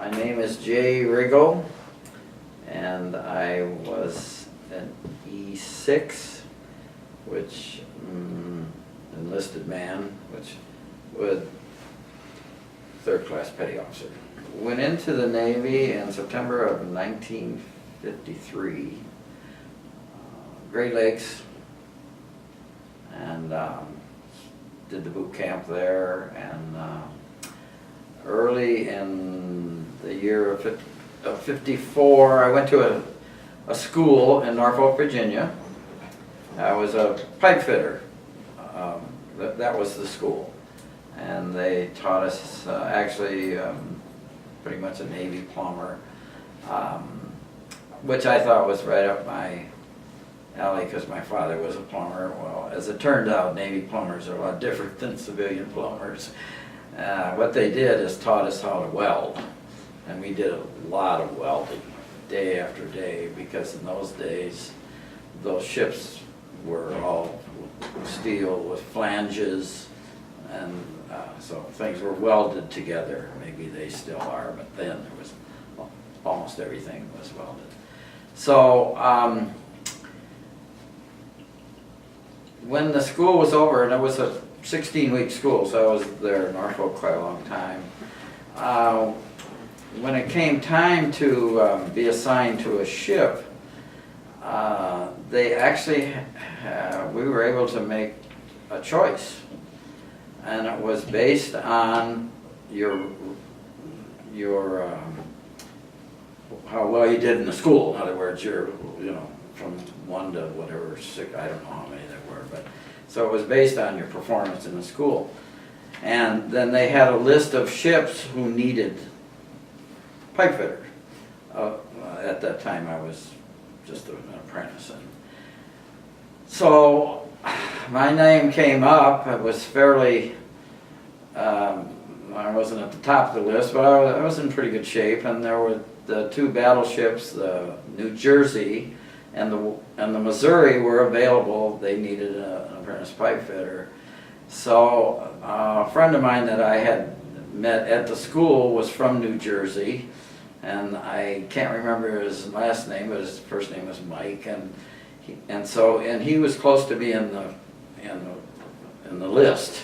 My name is Rigle, and I was an E6, which enlisted man, which would third-class petty officer. Went into the Navy in September of 1953, Great Lakes, and did the boot camp there, and early in the year of 54, I went to a school in Norfolk, Virginia. I was a pipe fitter. That was the school. And they taught us actually pretty much a Navy plumber, which I thought was right up my alley because my father was a plumber. Well, as it turned out, Navy plumbers are a lot different than civilian plumbers. What they did is taught us how to weld, and we did a lot of welding day after day, because in those days those ships were all steel with flanges, and so things were welded together. Maybe they still are, but then there was almost everything was welded. So when the school was over, and it was a 16-week school, so I was there in Norfolk quite a long time. When it came time to be assigned to a ship, they actually, we were able to make a choice, and it was based on your how well you did in the school. In other words, from 1 to whatever 6, I don't know how many there were, but so it was based on your performance in the school. And then they had a list of ships who needed pipe fitters. At that time I was just an apprentice. And so my name came up. It was fairly, I wasn't at the top of the list, but I was in pretty good shape. And there were the 2 battleships, the New Jersey and the Missouri, were available. They needed an apprentice pipe fitter. So a friend of mine that I had met at the school was from New Jersey, and I can't remember his last name, but his first name was Mike, and he was close to being in the list.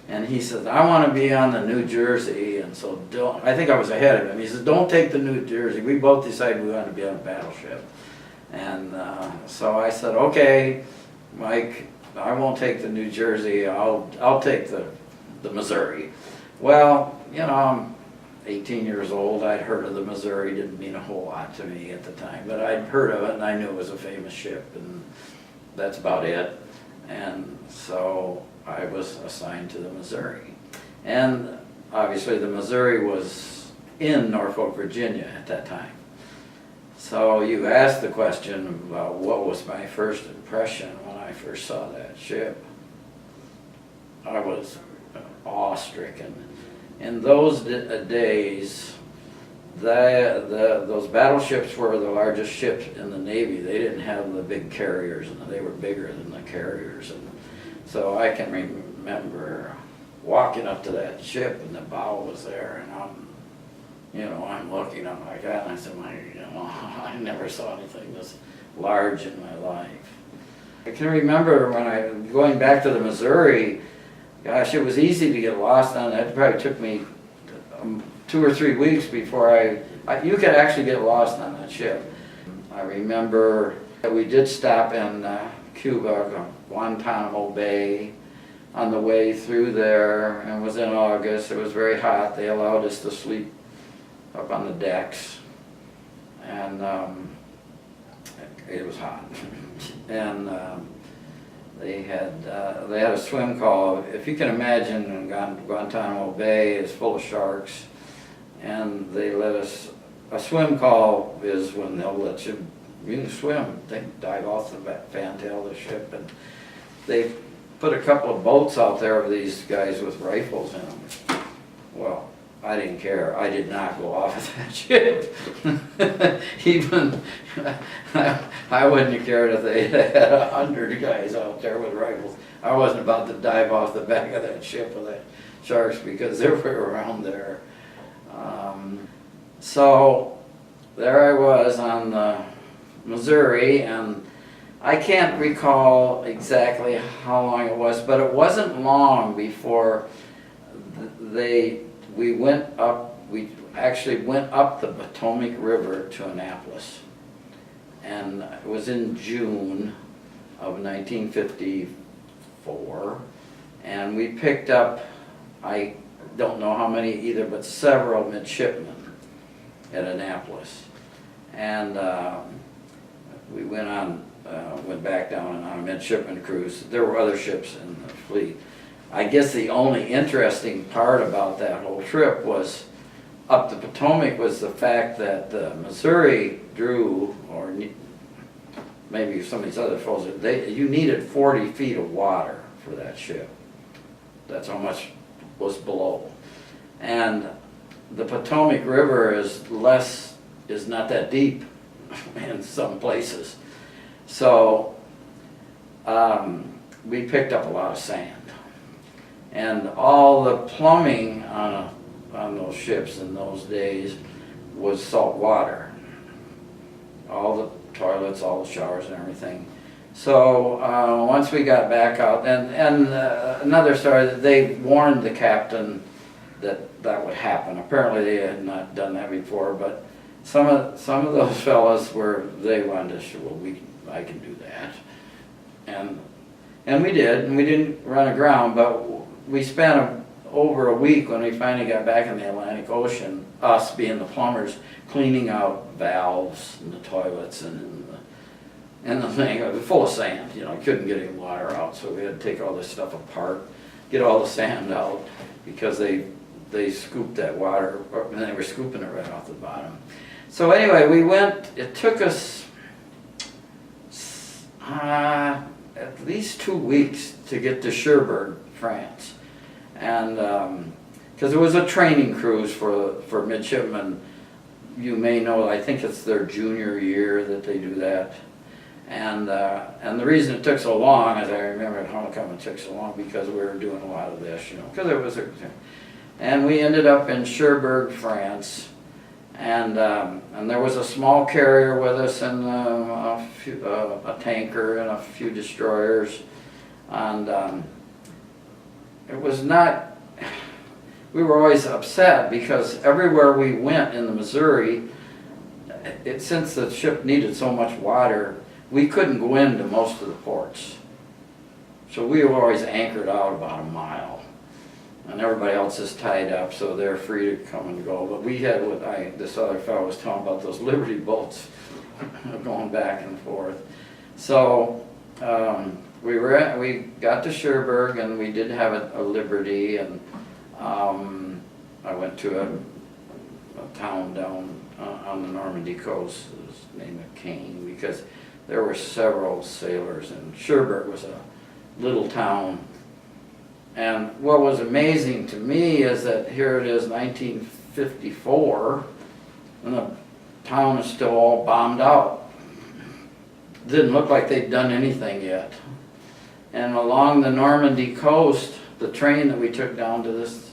And he said, I want to be on the New Jersey, and so I think I was ahead of him. He said, don't take the New Jersey. We both decided we wanted to be on a battleship. And so I said, okay, Mike, I won't take the New Jersey. I'll take the Missouri. Well, I'm 18 years old. I'd heard of the Missouri. Didn't mean a whole lot to me at the time, but I'd heard of it, and I knew it was a famous ship, and that's about it. And so I was assigned to the Missouri. And obviously the Missouri was in Norfolk, Virginia at that time. So you asked the question about what was my first impression when I first saw that ship. I was awe-stricken. In those days, those battleships were the largest ships in the Navy. They didn't have the big carriers, and they were bigger than the carriers. And so I can remember walking up to that ship, and the bow was there, and I'm looking up like that, and I said, I never saw anything this large in my life. I can remember going back to the Missouri, gosh, it was easy to get lost on it. It probably took me 2 or 3 weeks before you could actually get lost on that ship. I remember that we did stop in Cuba, Guantanamo Bay, on the way through there, and it was in August. It was very hot. They allowed us to sleep up on the decks, and it was hot. And they had a swim call. If you can imagine, Guantanamo Bay is full of sharks, and they let us. A swim call is when they'll let you swim. They dive off the fantail of the ship, and they put a couple of boats out there of these guys with rifles in them. Well, I didn't care. I did not go off of that ship. Even I wouldn't have cared if they had 100 guys out there with rifles. I wasn't about to dive off the back of that ship with that sharks because they were around there. So there I was on the Missouri, and I can't recall exactly how long it was, but it wasn't long before we actually went up the Potomac River to Annapolis. And it was in June of 1954, and we picked up, I don't know how many either, but several midshipmen at Annapolis. And we went back down on a midshipman cruise. There were other ships in the fleet. I guess the only interesting part about that whole trip was up the Potomac was the fact that the Missouri drew, or maybe some of these other folks, you needed 40 feet of water for that ship. That's how much was below. And the Potomac River is not that deep in some places. So we picked up a lot of sand. And all the plumbing on those ships in those days was salt water. All the toilets, all the showers and everything. So once we got back out, and another story, they warned the captain that would happen. Apparently they had not done that before, but some of those fellas they wanted to show, well, I can do that. And we did, and we didn't run aground, but we spent over a week when we finally got back in the Atlantic Ocean, us being the plumbers, cleaning out valves and the toilets and the thing. It was full of sand, you couldn't get any water out, so we had to take all this stuff apart, get all the sand out, because they scooped that water, and they were scooping it right off the bottom. So anyway, we went, it took us at least 2 weeks to get to Cherbourg, France. And because it was a training cruise for midshipmen. You may know, I think it's their junior year that they do that. And the reason it took so long, as I remember how come it took so long, because we were doing a lot of this, because it was and we ended up in Cherbourg, France, and there was a small carrier with us, and a tanker and a few destroyers, and it was not. We were always upset because everywhere we went in the Missouri, since the ship needed so much water, we couldn't go into most of the ports. So we were always anchored out about a mile. And everybody else is tied up, so they're free to come and go. But we had this other fellow was talking about those Liberty boats going back and forth. So we got to Cherbourg, and we did have a Liberty, and I went to a town down on the Normandy coast. It was named Caen because there were several sailors, and Cherbourg was a little town. And what was amazing to me is that here it is 1954, and the town is still all bombed out. Didn't look like they'd done anything yet. And along the Normandy coast, the train that we took down to this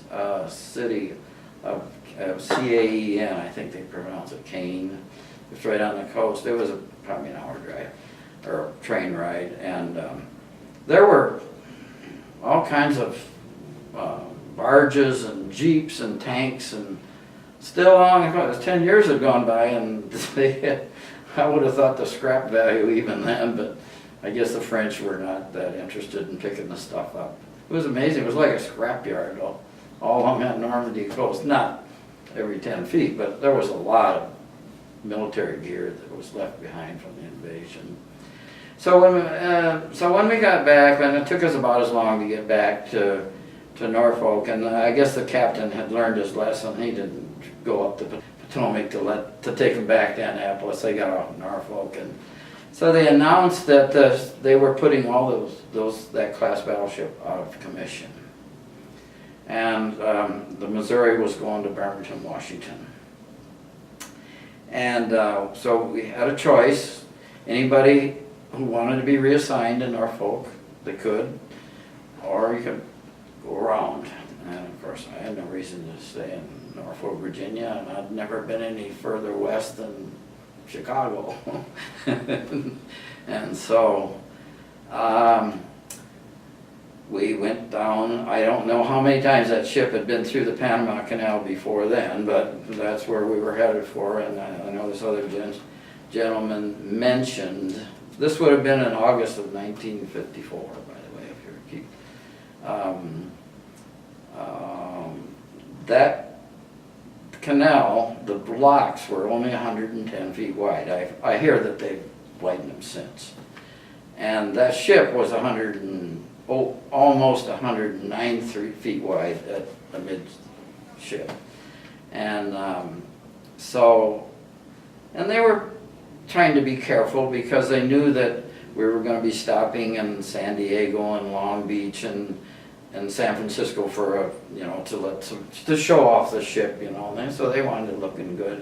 city of Caen, I think they pronounce it Caen. It's right on the coast. It was probably an hour drive or train ride, and there were all kinds of barges and jeeps and tanks, and still long ago, 10 years had gone by, and I would have thought the scrap value even then, but I guess the French were not that interested in picking the stuff up. It was amazing. It was like a scrapyard all along that Normandy coast. Not every 10 feet, but there was a lot of military gear that was left behind from the invasion. So when we got back, and it took us about as long to get back to Norfolk, and I guess the captain had learned his lesson. He didn't go up the Potomac to take them back to Annapolis. They got off Norfolk, and so they announced that they were putting all that class battleship out of commission, and the Missouri was going to Bremerton, Washington. And so we had a choice. Anybody who wanted to be reassigned to Norfolk, they could, or you could go around. And of course, I had no reason to stay in Norfolk, Virginia, and I'd never been any further west than Chicago. And so we went down. I don't know how many times that ship had been through the Panama Canal before then, but that's where we were headed for. And I know this other gentleman mentioned, this would have been in August of 1954, by the way, if you're keep. That canal, the blocks were only 110 feet wide. I hear that they've widened them since. And that ship was almost 109 feet wide at the midship. And and they were trying to be careful because they knew that we were going to be stopping in San Diego and Long Beach and San Francisco for a, to show off the ship, and so they wanted it looking good,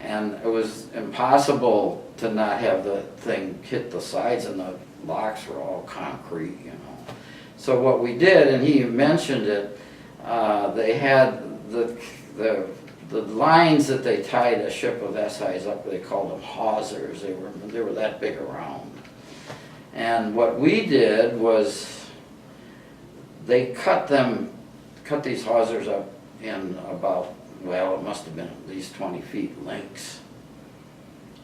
and it was impossible to not have the thing hit the sides, and the locks were all concrete, So what we did, and he mentioned it, they had the lines that they tied a ship of that size up, they called them hawsers. They were that big around. And what we did was they cut these hawsers up in about, well, it must have been at least 20 feet lengths.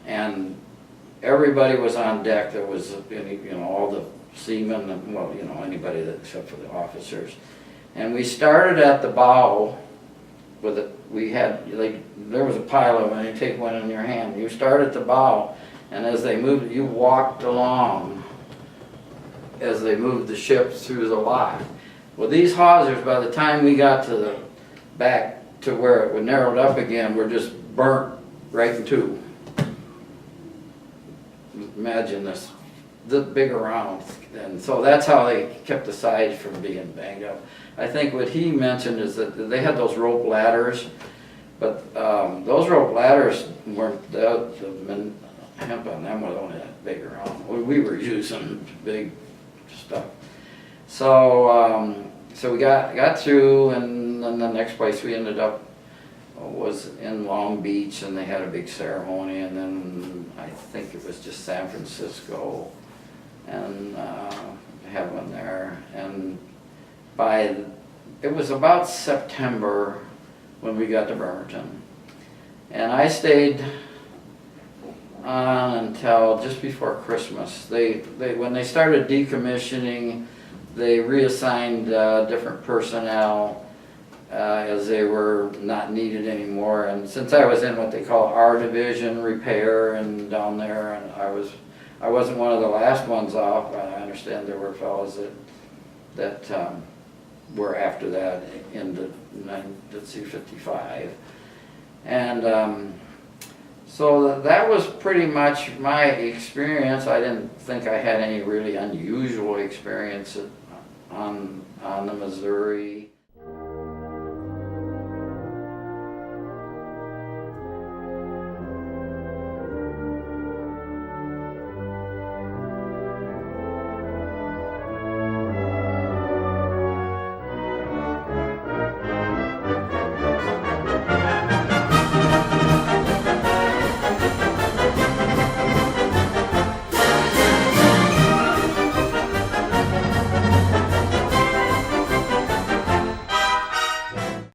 And everybody was on deck. There was, all the seamen, and, well, anybody except for the officers. And we started at the bow with it. There was a pile of them, and you take one in your hand. You start at the bow, and as they moved, you walked along as they moved the ship through the lock. Well, these hawsers, by the time we got to back to where it would narrowed up again, were just burnt right in two. Imagine this big around, and so that's how they kept the sides from being banged up. I think what he mentioned is that they had those rope ladders, but those rope ladders weren't, the hemp on them was only that big around. We were using big stuff. So we got through, and then the next place we ended up was in Long Beach, and they had a big ceremony, and then I think it was just San Francisco, and had one there. And it was about September when we got to Bremerton, and I stayed on until just before Christmas. When they started decommissioning, they reassigned different personnel as they were not needed anymore. And since I was in what they call our division, repair, and down there, and I wasn't one of the last ones off. I understand there were fellows that were after that in the C-55, and so that was pretty much my experience. I didn't think I had any really unusual experience on the Missouri.